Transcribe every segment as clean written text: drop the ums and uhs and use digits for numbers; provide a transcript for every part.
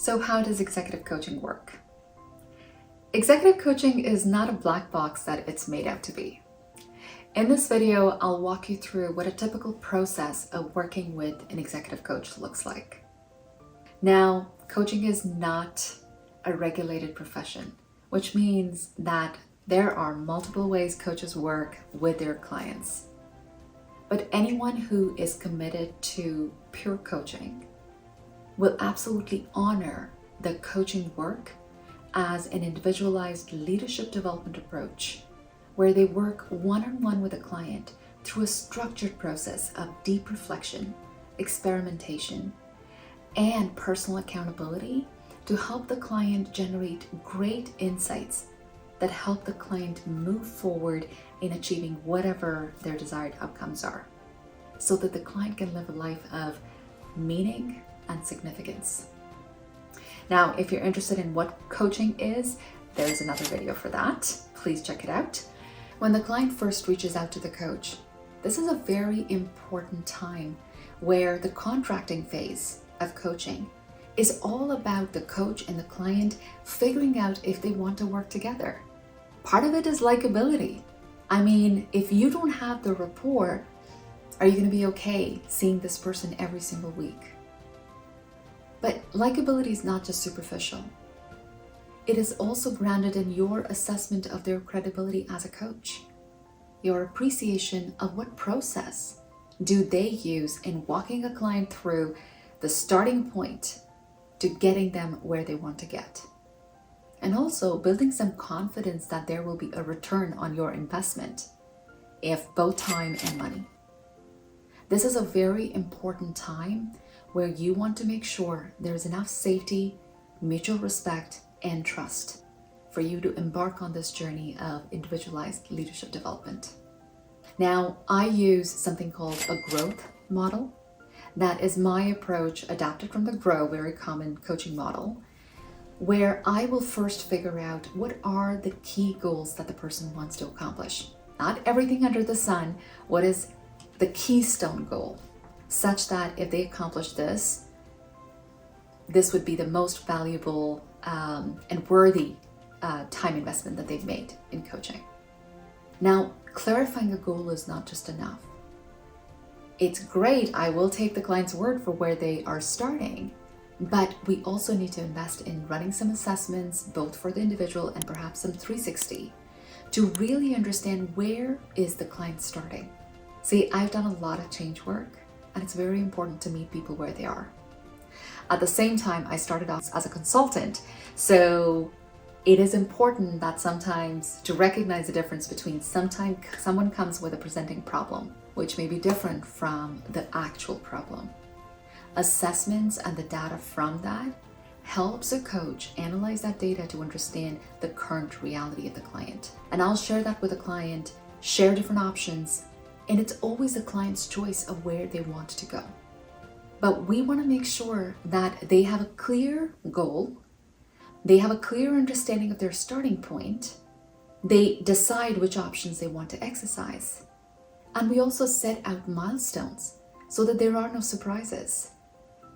So how does executive coaching work? Executive coaching is not a black box that it's made out to be. In this video, I'll walk you through what a typical process of working with an executive coach looks like. Now, coaching is not a regulated profession, which means that there are multiple ways coaches work with their clients. But anyone who is committed to pure coaching will absolutely honor the coaching work as an individualized leadership development approach, where they work one-on-one with a client through a structured process of deep reflection, experimentation, and personal accountability to help the client generate great insights that help the client move forward in achieving whatever their desired outcomes are, so that the client can live a life of meaning and significance. Now, if you're interested in what coaching is, there's another video for that. Please check it out. When the client first reaches out to the coach, this is a very important time where the contracting phase of coaching is all about the coach and the client figuring out if they want to work together. Part of it is likability. I mean, if you don't have the rapport, are you going to be okay seeing this person every single week? But likability is not just superficial. It is also grounded in your assessment of their credibility as a coach, your appreciation of what process do they use in walking a client through the starting point to getting them where they want to get. And also building some confidence that there will be a return on your investment, if both time and money. This is a very important time where you want to make sure there's enough safety, mutual respect, and trust for you to embark on this journey of individualized leadership development. Now, I use something called a growth model. That is my approach adapted from the GROW, very common coaching model, where I will first figure out what are the key goals that the person wants to accomplish. Not everything under the sun, what is the keystone goal, such that if they accomplish this, this would be the most valuable and worthy time investment that they've made in coaching. Now, clarifying a goal is not just enough. It's great, I will take the client's word for where they are starting, but we also need to invest in running some assessments, both for the individual and perhaps some 360, to really understand where is the client starting. See, I've done a lot of change work, and it's very important to meet people where they are. At the same time, I started off as a consultant, so it is important that sometimes to recognize the difference between sometimes someone comes with a presenting problem, which may be different from the actual problem. Assessments and the data from that helps a coach analyze that data to understand the current reality of the client. And I'll share that with the client, share different options, and it's always the client's choice of where they want to go. But we want to make sure that they have a clear goal, they have a clear understanding of their starting point, they decide which options they want to exercise. And we also set out milestones so that there are no surprises.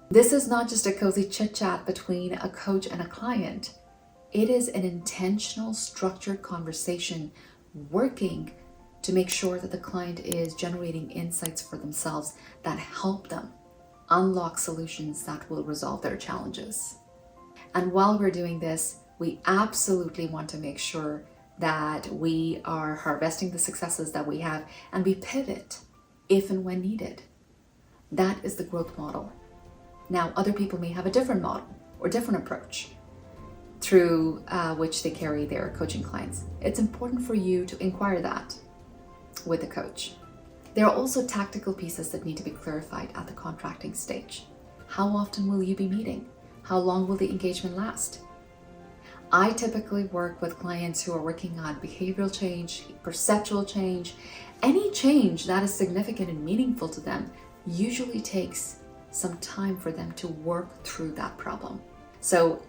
This is not just a cozy chit-chat between a coach and a client. It is an intentional, structured conversation working to make sure that the client is generating insights for themselves that help them unlock solutions that will resolve their challenges. And while we're doing this, we absolutely want to make sure that we are harvesting the successes that we have, and we pivot if and when needed. That is the growth model. Now, other people may have a different model or different approach through which they carry their coaching clients. It's important for you to inquire that with the coach. There are also tactical pieces that need to be clarified at the contracting stage. How often will you be meeting? How long will the engagement last? I typically work with clients who are working on behavioral change, perceptual change. Any change that is significant and meaningful to them usually takes some time for them to work through that problem. So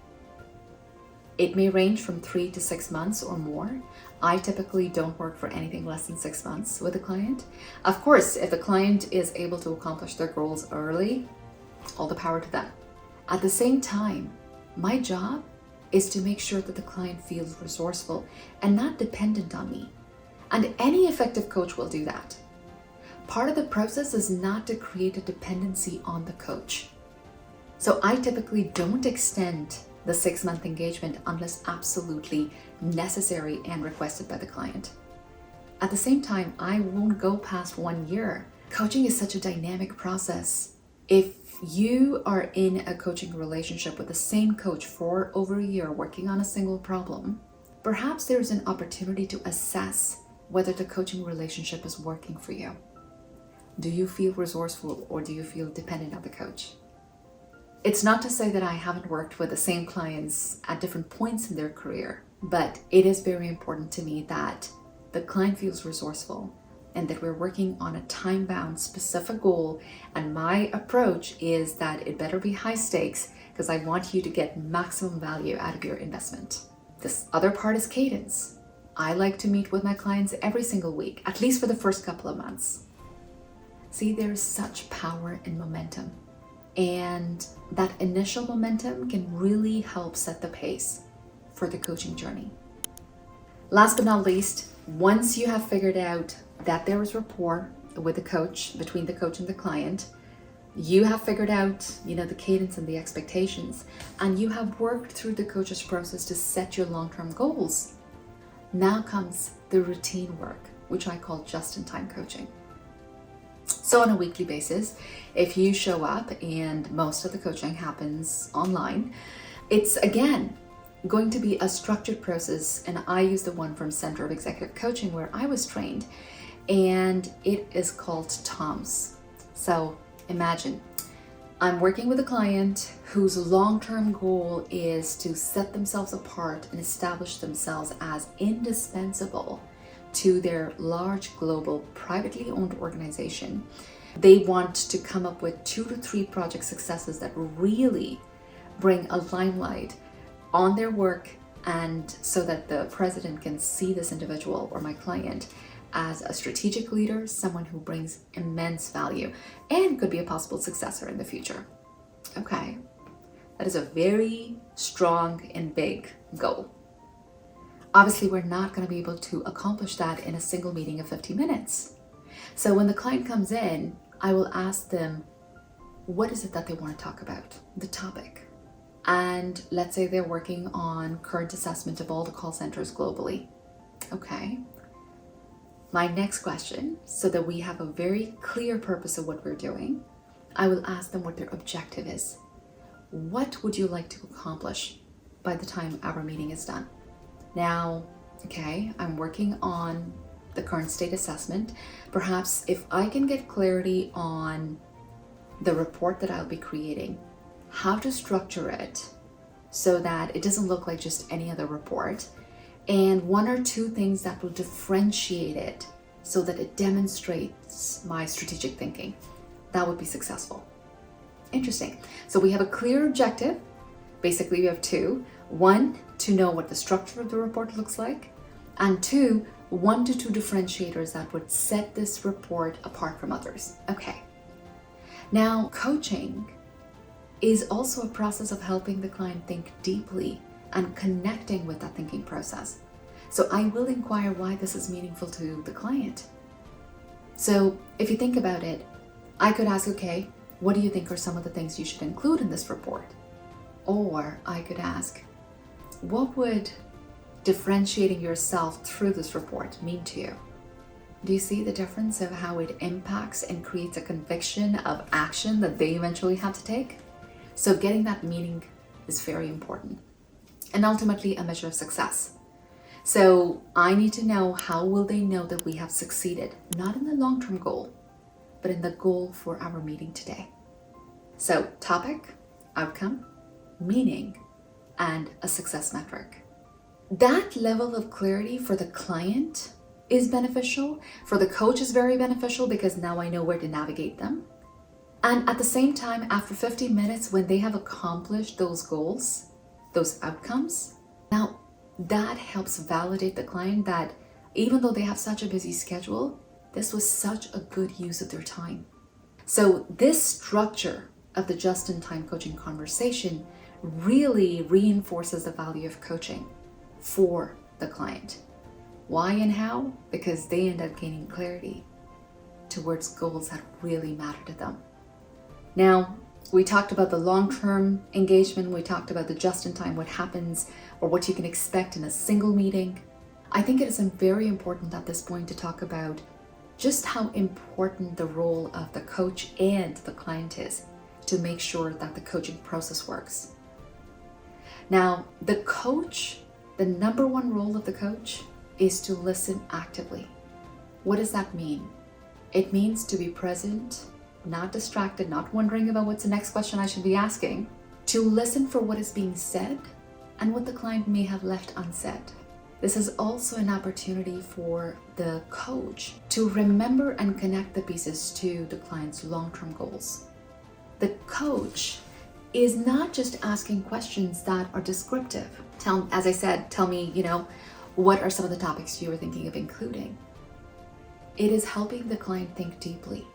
it may range from 3 to 6 months or more. I typically don't work for anything less than 6 months with a client. Of course, if the client is able to accomplish their goals early, all the power to them. At the same time, My job is to make sure that the client feels resourceful and not dependent on me. And any effective coach will do that. Part of the process is not to create a dependency on the coach. So I typically don't extend the 6-month engagement unless absolutely necessary and requested by the client. At the same time, I won't go past 1 year. Coaching is such a dynamic process. If you are in a coaching relationship with the same coach for over a year working on a single problem, perhaps there's an opportunity to assess whether the coaching relationship is working for you. Do you feel resourceful or do you feel dependent on the coach? It's not to say that I haven't worked with the same clients at different points in their career, but it is very important to me that the client feels resourceful and that we're working on a time-bound specific goal. And my approach is that it better be high stakes because I want you to get maximum value out of your investment. This other part is cadence. I like to meet with my clients every single week, at least for the first couple of months. See, there's such power in momentum. And that initial momentum can really help set the pace for the coaching journey. Last but not least, once you have figured out that there is rapport with the coach, between the coach and the client, you have figured out, the cadence and the expectations, and you have worked through the coach's process to set your long-term goals. Now comes the routine work, which I call just-in-time coaching. So on a weekly basis, if you show up, and most of the coaching happens online, it's again going to be a structured process, and I use the one from Center of Executive Coaching where I was trained, and it is called TOMS. So imagine I'm working with a client whose long-term goal is to set themselves apart and establish themselves as indispensable to their large global privately owned organization. They want to come up with 2 to 3 project successes that really bring a limelight on their work, and so that the president can see this individual or my client as a strategic leader, someone who brings immense value and could be a possible successor in the future. Okay, that is a very strong and big goal. Obviously, we're not going to be able to accomplish that in a single meeting of 50 minutes. So when the client comes in, I will ask them, what is it that they want to talk about? The topic. And let's say they're working on current assessment of all the call centers globally. Okay. My next question, so that we have a very clear purpose of what we're doing, I will ask them what their objective is. What would you like to accomplish by the time our meeting is done? Now, okay, I'm working on the current state assessment. Perhaps if I can get clarity on the report that I'll be creating, how to structure it so that it doesn't look like just any other report, and 1 or 2 things that will differentiate it so that it demonstrates my strategic thinking, that would be successful. Interesting. So we have a clear objective. Basically, we have 2. 1, to know what the structure of the report looks like, and 2, 1 to 2 differentiators that would set this report apart from others. Okay. Now, coaching is also a process of helping the client think deeply and connecting with that thinking process. So I will inquire why this is meaningful to the client. So if you think about it, I could ask, okay, what do you think are some of the things you should include in this report? Or I could ask, what would differentiating yourself through this report mean to you? Do you see the difference of how it impacts and creates a conviction of action that they eventually have to take? So getting that meaning is very important, and ultimately a measure of success. So I need to know, how will they know that we have succeeded, not in the long-term goal, but in the goal for our meeting today. So topic, outcome, meaning, and a success metric. That level of clarity for the client is beneficial. For the coach is very beneficial because now I know where to navigate them. And at the same time, after 50 minutes, when they have accomplished those goals, those outcomes, now that helps validate the client that even though they have such a busy schedule, this was such a good use of their time. So this structure of the just-in-time coaching conversation really reinforces the value of coaching for the client. Why and how? Because they end up gaining clarity towards goals that really matter to them. Now, we talked about the long-term engagement. We talked about the just-in-time, what happens or what you can expect in a single meeting. I think it is very important at this point to talk about just how important the role of the coach and the client is to make sure that the coaching process works. Now, the coach, the number one role of the coach is to listen actively. What does that mean? It means to be present, not distracted, not wondering about what's the next question I should be asking, to listen for what is being said and what the client may have left unsaid. This is also an opportunity for the coach to remember and connect the pieces to the client's long-term goals. The coach is not just asking questions that are descriptive. As I said, tell me, what are some of the topics you were thinking of including? It is helping the client think deeply.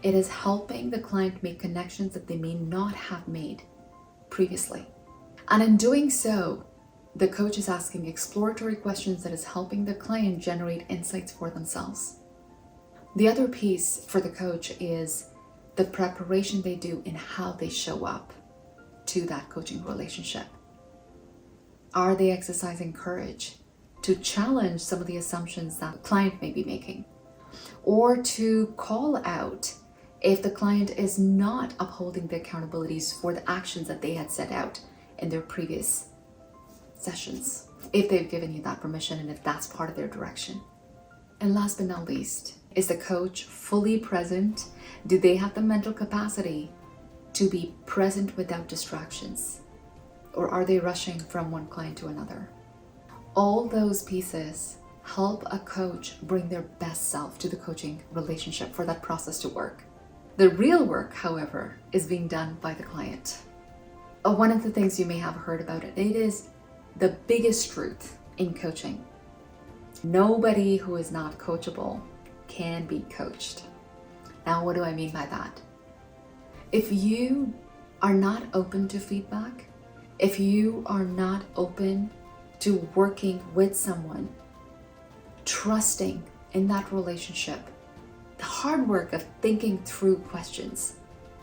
It is helping the client make connections that they may not have made previously. And in doing so, the coach is asking exploratory questions that is helping the client generate insights for themselves. The other piece for the coach is the preparation they do in how they show up to that coaching relationship. Are they exercising courage to challenge some of the assumptions that the client may be making, or to call out if the client is not upholding the accountabilities for the actions that they had set out in their previous sessions, if they've given you that permission and if that's part of their direction. And last but not least, is the coach fully present? Do they have the mental capacity to be present without distractions? Or are they rushing from one client to another? All those pieces help a coach bring their best self to the coaching relationship for that process to work. The real work, however, is being done by the client. One of the things you may have heard about it is the biggest truth in coaching. Nobody who is not coachable can be coached. Now, what do I mean by that? If you are not open to feedback, if you are not open to working with someone, trusting in that relationship, the hard work of thinking through questions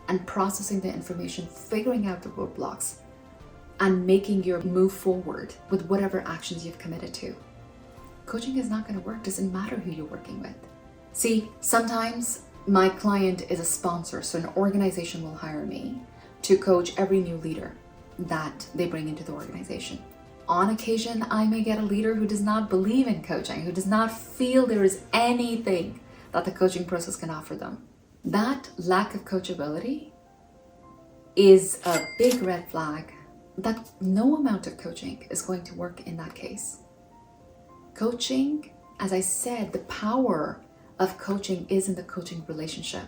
and processing the information, figuring out the roadblocks, and making your move forward with whatever actions you've committed to, coaching is not going to work. Doesn't matter who you're working with. See, sometimes my client is a sponsor, so an organization will hire me to coach every new leader that they bring into the organization. On occasion, I may get a leader who does not believe in coaching, who does not feel there is anything that the coaching process can offer them. That lack of coachability is a big red flag that no amount of coaching is going to work in that case. Coaching, as I said, the power of coaching is in the coaching relationship.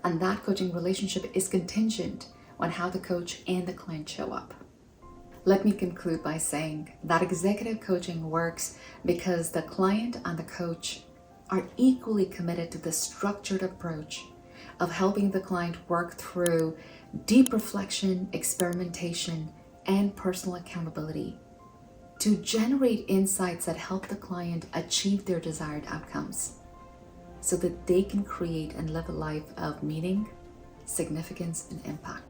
And that coaching relationship is contingent on how the coach and the client show up. Let me conclude by saying that executive coaching works because the client and the coach are equally committed to the structured approach of helping the client work through deep reflection, experimentation, and personal accountability to generate insights that help the client achieve their desired outcomes so that they can create and live a life of meaning, significance, and impact.